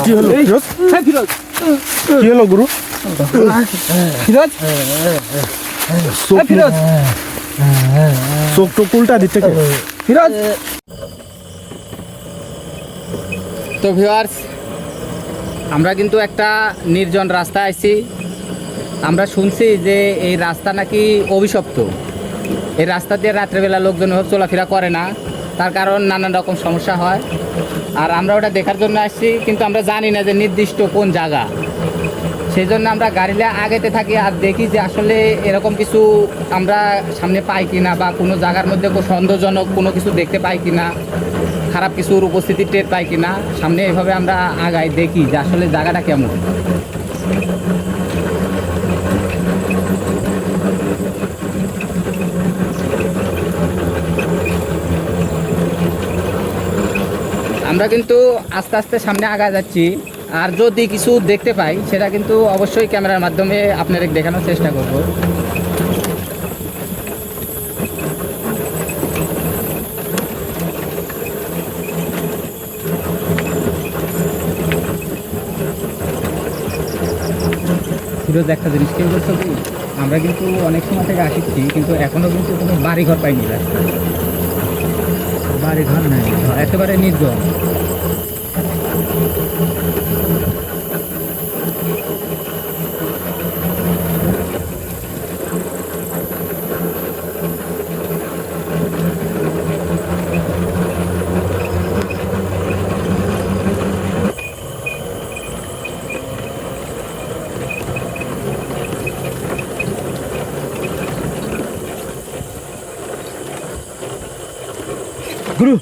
কি হলো ফিরোজ? হ্যাঁ ফিরোজ, কি হলো গুরু? ফিরোজ, চোখ হ্যাঁ ফিরোজ, চোখ টোক উল্টা দিতে কে? ফিরোজ। তো ভিউয়ার্স, আমরা কিন্তু একটা নির্জন রাস্তায় আছি। আমরা শুনছি যে এই রাস্তা নাকি অভিশপ্ত। এই রাস্তা দিয়ে রাত্রেবেলা লোকজন এভাবে চলাফেরা করে না, তার কারণ নানান রকম সমস্যা হয়। আর আমরা ওটা দেখার জন্য আসছি, কিন্তু আমরা জানি না যে নির্দিষ্ট কোন জায়গা। সেই জন্য আমরা গাড়িতে আগেতে থাকি আর দেখি যে আসলে এরকম কিছু আমরা সামনে পাই কিনা, বা কোনো জায়গার মধ্যে কোনো সন্দেহজনক কোনো কিছু দেখতে পাই কিনা, খারাপ কিছুর উপস্থিতি টের পাই কিনা। সামনে এভাবে আমরা আগাই দেখি যে আসলে জায়গাটা কেমন। আমরা কিন্তু আস্তে আস্তে সামনে আগায় যাচ্ছি, আর যদি কিছু দেখতে পাই সেটা কিন্তু অবশ্যই ক্যামেরার মাধ্যমে আপনাদের দেখানোর চেষ্টা করব। ফিরোজ, একটা জিনিস কেউ করছো কি, আমরা কিন্তু অনেক সময় থেকে আসছি, কিন্তু এখনো কিন্তু কোনো বাড়িঘর পাইনি। রাস্তায় বাড়িঘর নাই, একেবারে নির্জন। গুরু,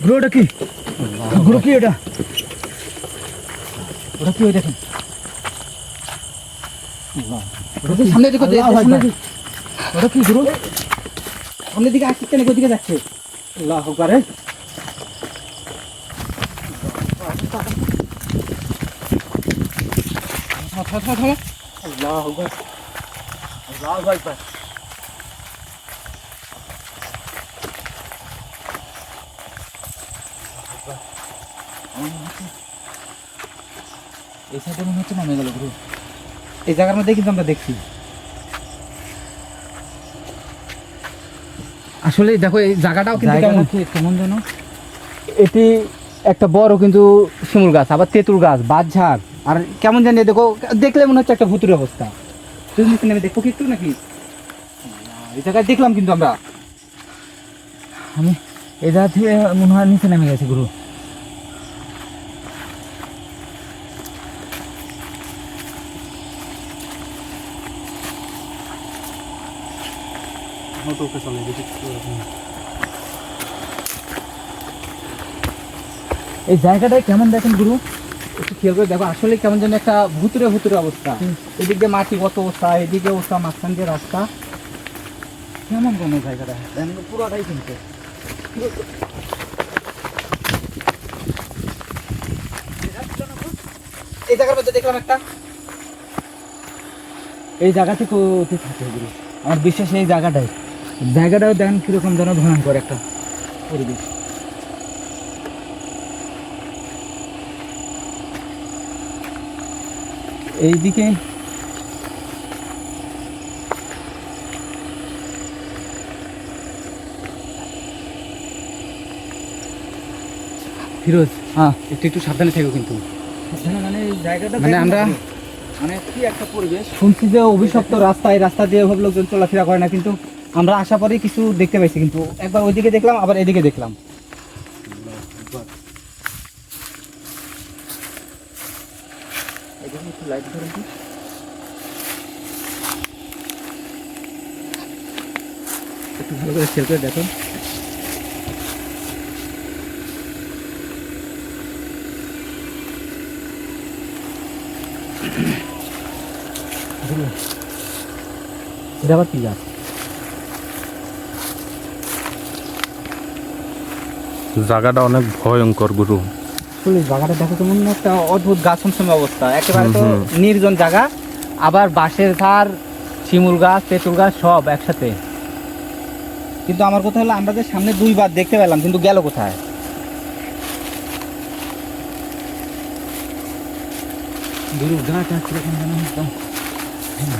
গুরু ওটা কি? গুরু কি এটা? ওটা কি, ওই দেখেন সামনে দেখো, ওটা কি গুরু? সামনের দিকে আসছে নাকি ওদিকে যাচ্ছে? আল্লাহ আকবার। আল্লাহ আকবার, আল্লাহু আকবার। এই সাইডে মনে হচ্ছে নামে গেল গুরু। এই জায়গার মধ্যে কিন্তু আমরা দেখছি। আসলে দেখো এই জায়গাটাও কিন্তু কেমন যেন, এটি একটা বড় কিন্তু শিমুল গাছ, আবার তেঁতুল গাছ, বাঁশঝাড়, আর কেমন জানি দেখো, দেখলে মনে হচ্ছে একটা ভুতুরে অবস্থা। তুমি নিচে নেমে দেখো কি একটু নাকি? এই জায়গায় দেখলাম কিন্তু আমি এই জায়গা থেকে মনে হয় নিচে নেমে গেছি গুরু। এই জায়গাটায় কেমন দেখেন গুরু, একটু খেয়াল করে দেখো, আসলে কেমন যেন একটা ভুতুরে ভুতুরে অবস্থা। এদিক দিয়ে মাটি কত অবস্থা, এদিকে অবস্থা, মাঝখান দিয়ে রাস্তা, কেমন কোন জায়গাটা পুরোটাই কিন্তু। এই জায়গার মধ্যে দেখলাম একটা, এই জায়গা থেকে অতি থাকে গুরু, আমার বিশ্বাস এই জায়গাটাও দেখেন কিরকম যেন ভয়ঙ্কর একটা পরিবেশ। এইদিকে ফিরোজ, হ্যাঁ একটু সাবধানে থেকো কিন্তু। মানে এই জায়গাটা মানে আমরা মানে কি একটা পরিবেশ। শুনছি যে অভিশপ্ত রাস্তা, এই রাস্তা দিয়ে ভাবে লোকজন চলাফেরা করে না, কিন্তু আমরা আসা পরেই কিছু দেখতে পাইছি। কিন্তু একবার ওইদিকে দেখলাম, আবার এদিকে দেখলাম। একটু লাইট ধরুন তো। একটু ভালো করে খেয়াল করে দেখো। এটা আবার কি গাছ? জায়গাটা অনেক ভয়ঙ্কর গুরু। আসলে জায়গাটা দেখো কেমন একটা অদ্ভুত গাছমসম অবস্থা, একেবারে তো নির্জন জায়গা, আবার বাঁশের ধার, শিমুল গাছ, তেঁতুল গাছ সব একসাথে। কিন্তু আমার কথা হলো, আমরা যে সামনে দুইবার দেখতে পেলাম, কিন্তু গেল কোথায়? গরুর গাটা কিরকম যেন একদম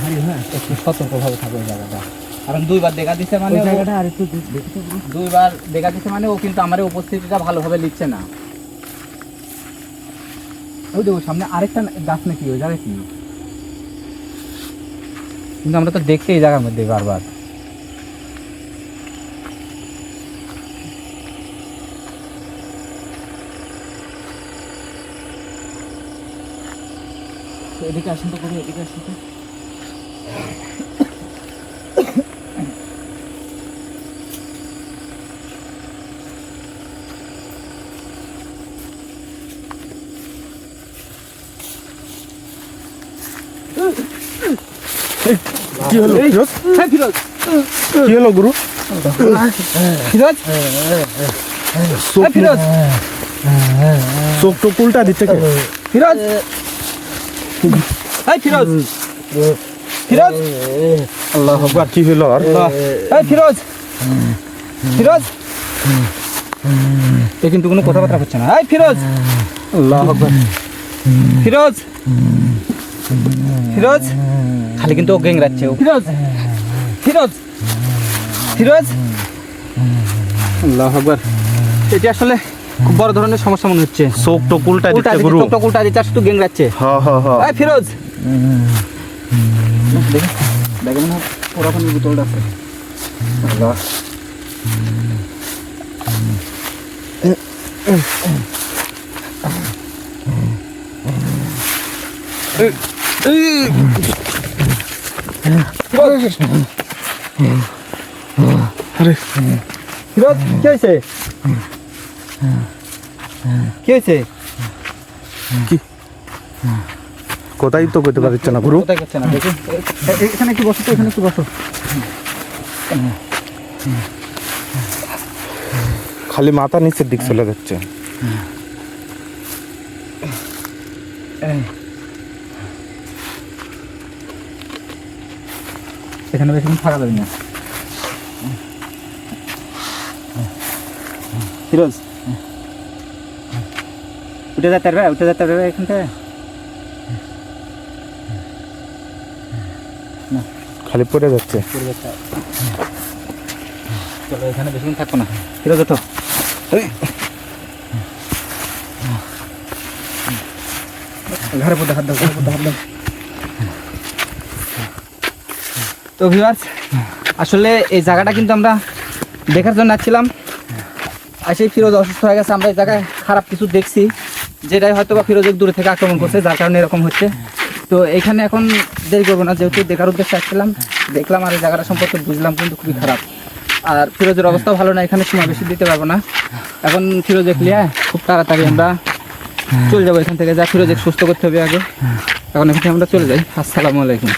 ভারী হয়। একটু সতর্কভাবে থাকবে ওই জায়গাটা, কারণ দুইবার দেখা দিচ্ছে মানে ওই জায়গাটা আর একটু দেখতে পাবো। দুইবার দেখা দিচ্ছে মানে ও কিন্তু আমার এই উপস্থিতিটা ভালোভাবে লিখছে না। ওই দেখো সামনে আরেকটা গাছ নাকি, ওই জায়গায় কি? কিন্তু আমরা তো দেখছি এই জায়গার মধ্যে বারবার। এদিকে আসুন তো, এদিকে আসুন তো। কি হলো ফিরোজ? হ্যাঁ ফিরোজ, কি হলো গুরু? ফিরোজ, চোখ হ্যাঁ ফিরোজ, চোখ টোক উল্টা দিচ্ছে কে? ফিরোজ, হ্যাঁ ফিরোজ, ফিরোজ, আল্লাহ আকবার, কি হলো আর? হ্যাঁ ফিরোজ, ফিরোজ, এ কিন্তু কোনো কথাবার্তা হচ্ছে না। হ্যাঁ ফিরোজ, আল্লাহ আকবার, ফিরোজ, ফিরোজ, খালি কিন্তু ও গেংরাচ্ছে। ও ফিরোজ, ফিরোজ, ফিরোজ, আল্লাহ আকবার, এটা আসলে খুব বড় ধরনের সমস্যা মনে হচ্ছে। চোখ টোক উল্টা উল্টা দিচ্ছে দিচ্ছে, গুরু। চোখটা উল্টা দিচ্ছে, আর শুধু গেংরাচ্ছে। হ্যাঁ হ্যাঁ হ্যাঁ, এই ফিরোজ, দেখে দেখে মনে হয় ওরকম বোতলটা আছে। আল্লাহ, আরে ফিরোজ কি হয়েছে? কি হয়েছে? কোথায় তো করতে পারছে না গুরু। কোথায় করছে না দেখি। এখানে একটু বসো তো, এখানে একটু বসো। খালি মাথা নিচের দিক চলে যাচ্ছে। এখানে বেশিক্ষণ থাকা যাবে না। ফিরোজ উঠে যেতে পারবে, উঠে যেতে পারবে এখান থেকে? খালি পড়ে যাচ্ছে। চলো এখানে বেশিক্ষণ থাকবো না। ফিরোজ ওঠো। ঘরের মধ্যে হাত দাও, ঘরের মধ্যে হাত দাও। তো ভিউয়ার্স, আসলে এই জায়গাটা কিন্তু আমরা দেখার জন্য আসছিলাম। আর সেই ফিরোজ অসুস্থ হয়ে গেছে, আমরা এই জায়গায় খারাপ কিছু দেখছি, যেটাই হয়তো বা ফিরোজের দূরে থেকে আক্রমণ করছে, যার কারণে এরকম হচ্ছে। তো এখানে এখন দেরি করবো না, যেহেতু দেখার উদ্দেশ্যে আসছিলাম, দেখলাম আর এই জায়গাটা সম্পর্কে বুঝলাম কিন্তু খুবই খারাপ। আর ফিরোজের অবস্থাও ভালো না, এখানে সময় বেশি দিতে পারবো না। এখন ফিরোজ ক্লিয়ার, খুব তাড়াতাড়ি আমরা চলে যাবো এখান থেকে, যা ফিরোজ সুস্থ করতে হবে আগে। এখন এখান থেকে আমরা চলে যাই। আসসালামু আলাইকুম।